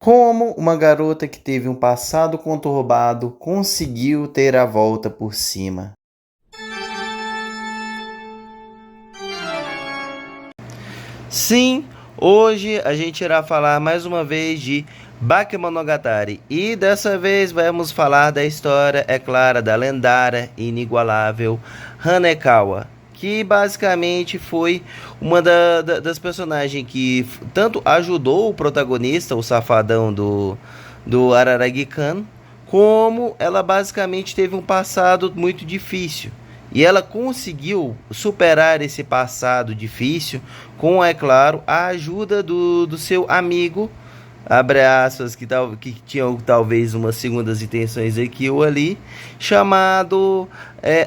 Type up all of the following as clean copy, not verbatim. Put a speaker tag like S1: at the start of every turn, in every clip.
S1: Como uma garota que teve um passado conturbado conseguiu ter a volta por cima? Sim, hoje a gente irá falar mais uma vez de Bakemonogatari e dessa vez vamos falar da história, é claro, da lendária e inigualável Hanekawa, que basicamente foi uma das personagens que tanto ajudou o protagonista, o safadão do Araragi-kan, como ela basicamente teve um passado muito difícil. E ela conseguiu superar esse passado difícil com, é claro, a ajuda do seu amigo, abre aspas, que tinham talvez umas segundas intenções aqui ou ali, chamado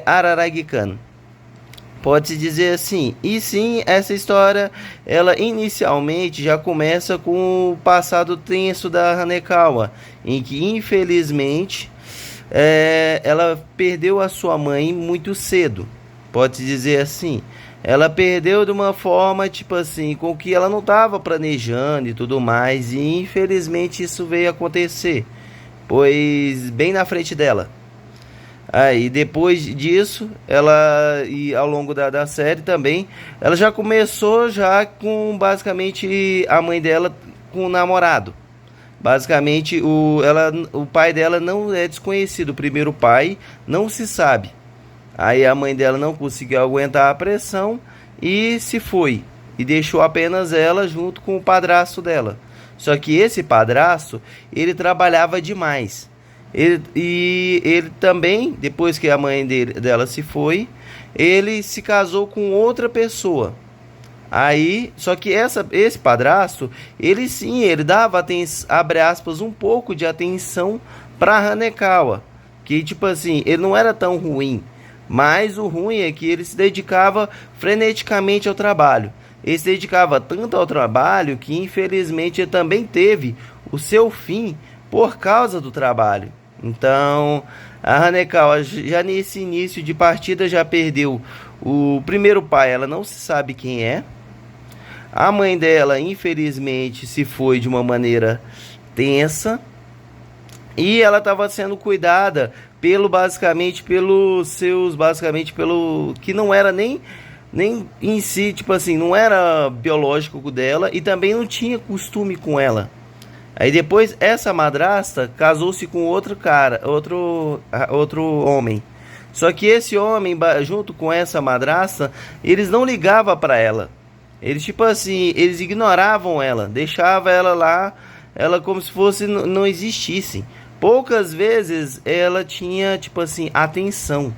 S1: Araragi-kan. Pode-se dizer assim. E sim, essa história, ela inicialmente já começa com o passado tenso da Hanekawa, em que infelizmente ela perdeu a sua mãe muito cedo. Pode-se dizer assim. Ela perdeu de uma forma, tipo assim, com que ela não estava planejando e tudo mais. E infelizmente isso veio acontecer. Pois bem na frente dela. Aí depois disso, ela e ao longo da série também, ela já começou já com basicamente a mãe dela com o namorado. Basicamente o pai dela não é desconhecido, o primeiro pai não se sabe. Aí a mãe dela não conseguiu aguentar a pressão e se foi. E deixou apenas ela junto com o padrasto dela. Só que esse padrasto, ele trabalhava demais. Ele também, depois que a mãe dela se foi, ele se casou com outra pessoa. Aí, só que esse padrasto, ele sim, ele dava, abre aspas, um pouco de atenção para Hanekawa. Que tipo assim, ele não era tão ruim. Mas o ruim é que ele se dedicava freneticamente ao trabalho. Ele se dedicava tanto ao trabalho que infelizmente ele também teve o seu fim por causa do trabalho. Então, a Hanekawa já nesse início de partida já perdeu o primeiro pai, ela não se sabe quem é. A mãe dela, infelizmente, se foi de uma maneira tensa. E ela estava sendo cuidada pelo que não era nem em si, tipo assim, não era biológico dela e também não tinha costume com ela. Aí depois essa madrasta casou-se com outro cara, outro homem. Só que esse homem, junto com essa madrasta, eles não ligavam para ela. Eles tipo assim, eles ignoravam ela, deixava ela lá, ela como se fosse não existisse. Poucas vezes ela tinha tipo assim atenção.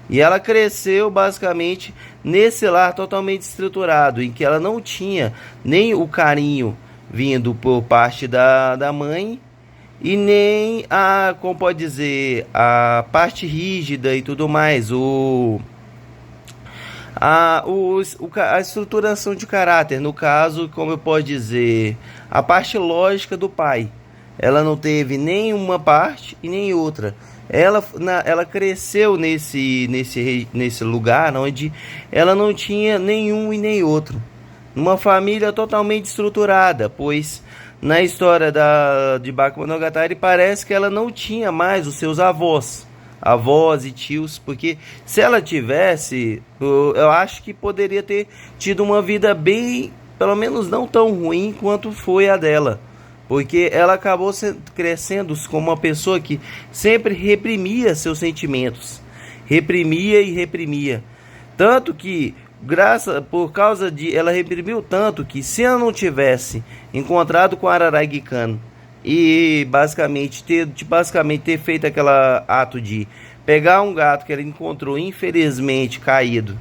S1: E ela cresceu basicamente nesse lar totalmente estruturado, em que ela não tinha nem o carinho vindo por parte da mãe e nem a, como pode dizer, a parte rígida e tudo mais, a estruturação de caráter, no caso, como eu posso dizer, a parte lógica do pai. Ela não teve nenhuma parte e nem outra. Ela cresceu nesse lugar onde ela não tinha nenhum e nem outro. Numa família totalmente estruturada, pois na história de Bakemonogatari parece que ela não tinha mais os seus avós e tios, porque se ela tivesse, eu acho que poderia ter tido uma vida bem, pelo menos não tão ruim quanto foi a dela, porque ela acabou crescendo como uma pessoa que sempre reprimia seus sentimentos, reprimia e reprimia, tanto que por causa de ela reprimiu tanto que se ela não tivesse encontrado com Araragi-kan e basicamente ter feito aquele ato de pegar um gato que ela encontrou infelizmente caído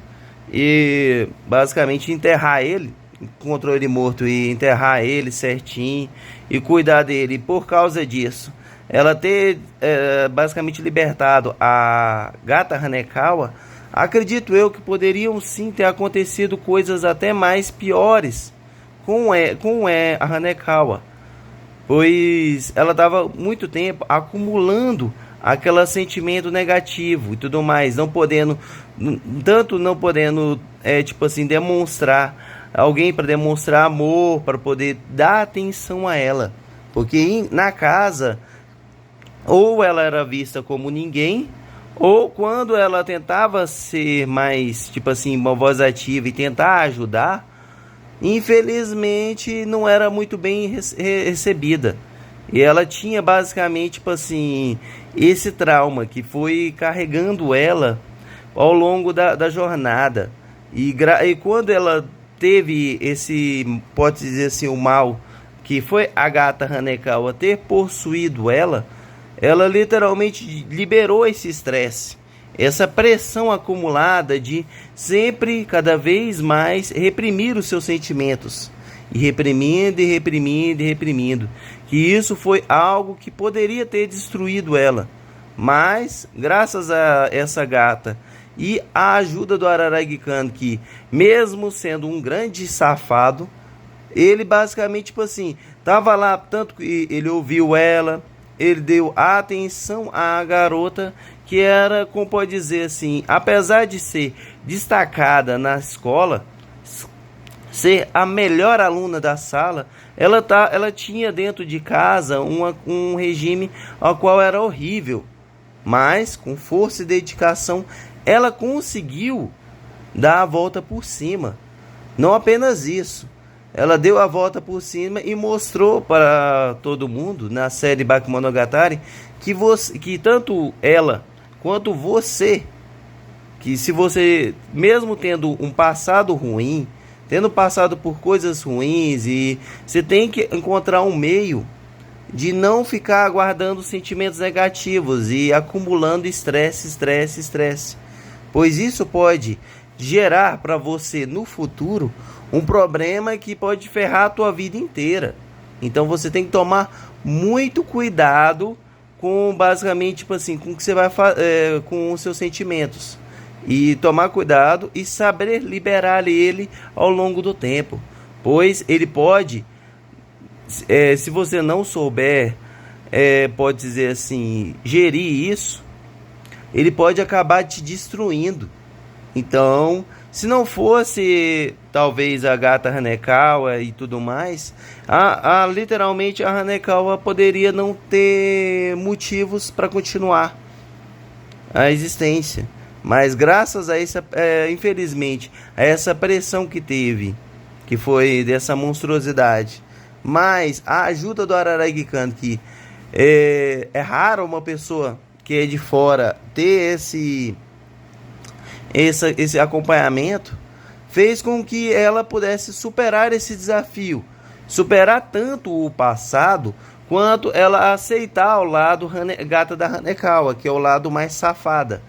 S1: e basicamente enterrar ele, encontrou ele morto e enterrar ele certinho e cuidar dele, e por causa disso ela ter basicamente libertado a gata Hanekawa, acredito eu que poderiam sim ter acontecido coisas até mais piores com a Hanekawa, pois ela estava muito tempo acumulando aquele sentimento negativo e tudo mais, não podendo tipo assim demonstrar alguém para demonstrar amor, para poder dar atenção a ela, Porque na casa, ou ela era vista como ninguém, ou quando ela tentava ser mais, tipo assim, uma voz ativa e tentar ajudar, infelizmente não era muito bem recebida. E ela tinha basicamente, tipo assim, esse trauma que foi carregando ela ao longo da jornada. E quando ela teve esse, pode dizer assim, o mal, que foi a gata Hanekawa ter possuído ela, ela literalmente liberou esse estresse, essa pressão acumulada de sempre, cada vez mais, reprimir os seus sentimentos. E reprimindo, e reprimindo, e reprimindo. Que isso foi algo que poderia ter destruído ela. Mas, graças a essa gata e a ajuda do Araragi-kan, que mesmo sendo um grande safado, ele basicamente, tipo assim, tava lá, tanto que ele ouviu ela, ele deu atenção à garota, que era, como pode dizer assim, apesar de ser destacada na escola, ser a melhor aluna da sala, ela tinha dentro de casa um regime ao qual era horrível, mas com força e dedicação ela conseguiu dar a volta por cima. Não apenas isso, ela deu a volta por cima e mostrou para todo mundo na série Bakemonogatari que tanto ela quanto você, que se você, mesmo tendo um passado ruim, tendo passado por coisas ruins, e você tem que encontrar um meio de não ficar guardando sentimentos negativos e acumulando estresse, estresse, estresse. Pois isso pode gerar para você no futuro um problema que pode ferrar a tua vida inteira. Então você tem que tomar muito cuidado com basicamente, tipo assim, com o que você vai com os seus sentimentos. E tomar cuidado e saber liberar ele ao longo do tempo. Pois ele pode, se você não souber, pode dizer assim, gerir isso, ele pode acabar te destruindo. Então, se não fosse talvez a gata Hanekawa e tudo mais, literalmente a Hanekawa poderia não ter motivos para continuar a existência. Mas graças a essa, infelizmente, a essa pressão que teve, que foi dessa monstruosidade, mas a ajuda do Araragi-kan, que é raro uma pessoa que é de fora ter esse acompanhamento, fez com que ela pudesse superar esse desafio, superar tanto o passado, quanto ela aceitar o lado gata da Hanekawa, que é o lado mais safada,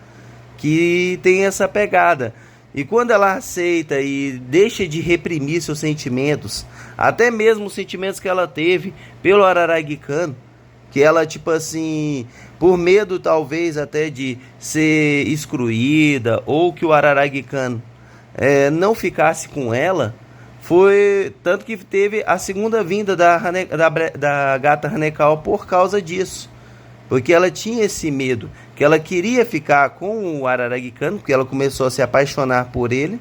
S1: que tem essa pegada. E quando ela aceita e deixa de reprimir seus sentimentos, até mesmo os sentimentos que ela teve pelo Araragi-kan, que ela, tipo assim, por medo talvez até de ser excluída, ou que o Araragi-kan não ficasse com ela, foi tanto que teve a segunda vinda da gata Hanekawa por causa disso. Porque ela tinha esse medo, que ela queria ficar com o Araragi-kan, porque ela começou a se apaixonar por ele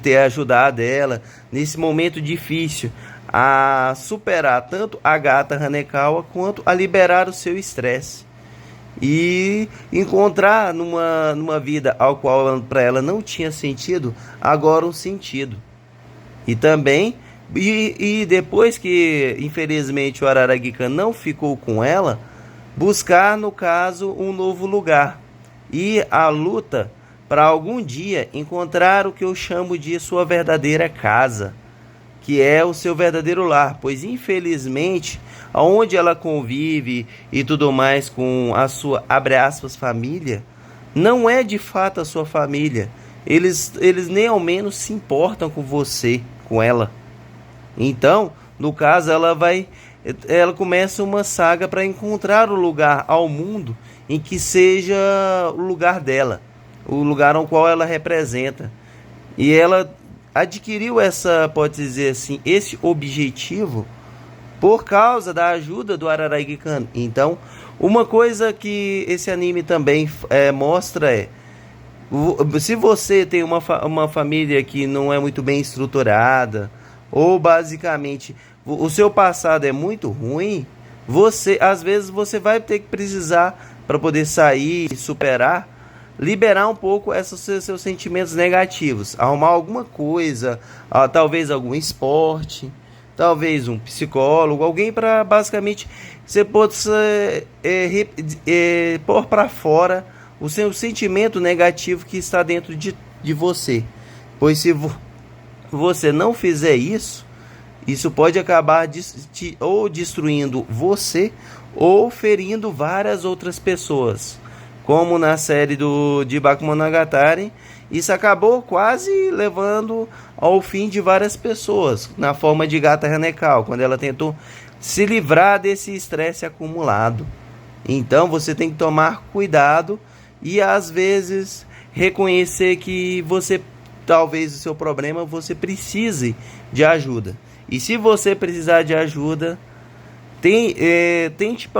S1: ter ajudado ela nesse momento difícil a superar tanto a gata Hanekawa quanto a liberar o seu estresse e encontrar numa vida ao qual para ela não tinha sentido, agora um sentido. E também e depois que infelizmente o Araragi-kan não ficou com ela, buscar no caso um novo lugar e a luta para algum dia encontrar o que eu chamo de sua verdadeira casa, que é o seu verdadeiro lar, pois infelizmente aonde ela convive e tudo mais com a sua, abre aspas, família, não é de fato a sua família. Eles nem ao menos se importam com você, com ela. Então, no caso, ela começa uma saga para encontrar o lugar ao mundo em que seja o lugar dela, o lugar ao qual ela representa. E ela adquiriu pode dizer assim, esse objetivo por causa da ajuda do Araragi-kan. Então, uma coisa que esse anime também mostra se você tem uma família que não é muito bem estruturada, ou basicamente o seu passado é muito ruim, às vezes você vai ter que precisar, para poder sair e superar, liberar um pouco esses seus sentimentos negativos, arrumar alguma coisa, talvez algum esporte, talvez um psicólogo, alguém para basicamente você possa pôr para fora o seu sentimento negativo que está dentro de você. Pois se você não fizer isso, isso pode acabar ou destruindo você ou ferindo várias outras pessoas. Como na série de Bakemonogatari, isso acabou quase levando ao fim de várias pessoas, na forma de Gata Hanekao, quando ela tentou se livrar desse estresse acumulado. Então você tem que tomar cuidado e às vezes reconhecer que talvez o seu problema você precise de ajuda. E se você precisar de ajuda, tente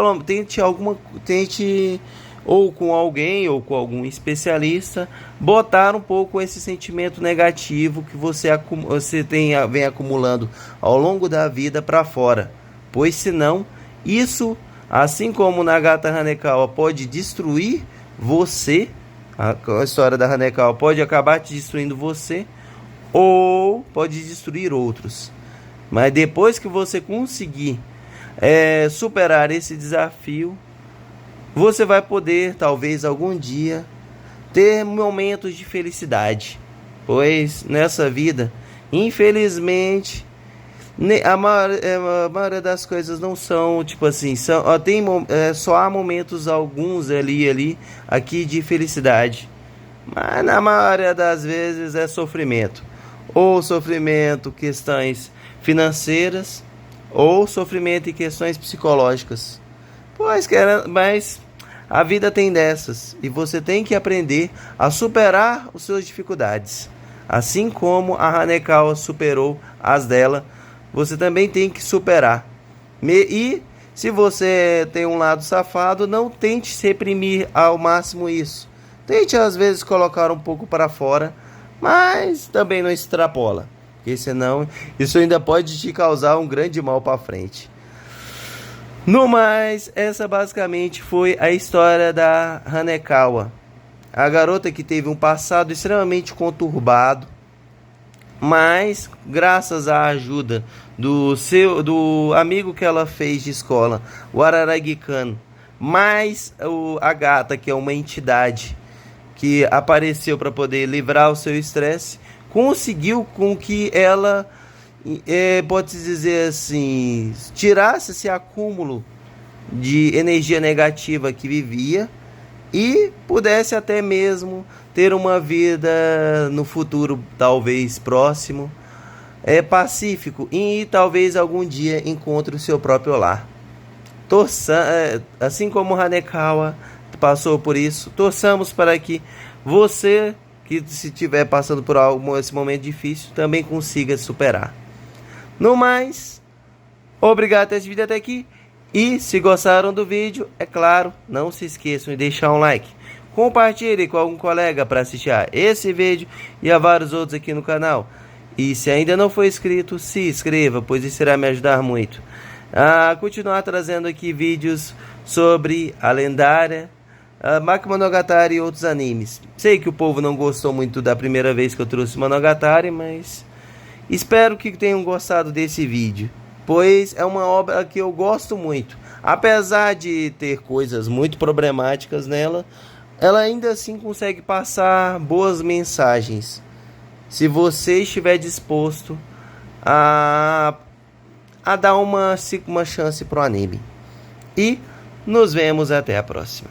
S1: ou com alguém ou com algum especialista botar um pouco esse sentimento negativo que você vem acumulando ao longo da vida para fora. Pois senão, isso, assim como na Gata Hanekawa pode destruir você, a história da Hanekawa pode acabar te destruindo você ou pode destruir outros. Mas depois que você conseguir superar esse desafio, você vai poder, talvez algum dia, ter momentos de felicidade. Pois nessa vida, infelizmente, a maioria das coisas não são, tipo assim, só há momentos alguns aqui de felicidade. Mas na maioria das vezes é sofrimento. Ou sofrimento, questões financeiras, ou sofrimento em questões psicológicas. Mas a vida tem dessas e você tem que aprender a superar as suas dificuldades. Assim como a Hanekawa superou as dela, você também tem que superar. E se você tem um lado safado, não tente reprimir ao máximo isso. Tente às vezes colocar um pouco para fora, mas também não extrapola, porque senão isso ainda pode te causar um grande mal para frente. No mais, essa basicamente foi a história da Hanekawa, a garota que teve um passado extremamente conturbado, mas graças à ajuda do amigo que ela fez de escola, o Araragi-kan, mais a gata, que é uma entidade que apareceu para poder livrar o seu estresse, conseguiu com que ela, pode-se dizer assim, tirasse esse acúmulo de energia negativa que vivia e pudesse até mesmo ter uma vida no futuro, talvez próximo, pacífico, e talvez algum dia encontre o seu próprio lar. Assim como Hanekawa passou por isso, torçamos para que você, que se estiver passando por esse momento difícil, também consiga superar. No mais, obrigado por ter assistido até aqui. E se gostaram do vídeo, é claro, não se esqueçam de deixar um like. Compartilhe com algum colega para assistir a esse vídeo e a vários outros aqui no canal. E se ainda não for inscrito, se inscreva, pois isso irá me ajudar muito a continuar trazendo aqui vídeos sobre a lendária Bakemonogatari e outros animes. Sei que o povo não gostou muito da primeira vez que eu trouxe Monogatari, mas espero que tenham gostado desse vídeo, pois é uma obra que eu gosto muito. Apesar de ter coisas muito problemáticas nela, ela ainda assim consegue passar boas mensagens, se você estiver disposto a dar uma chance pro anime. E nos vemos até a próxima.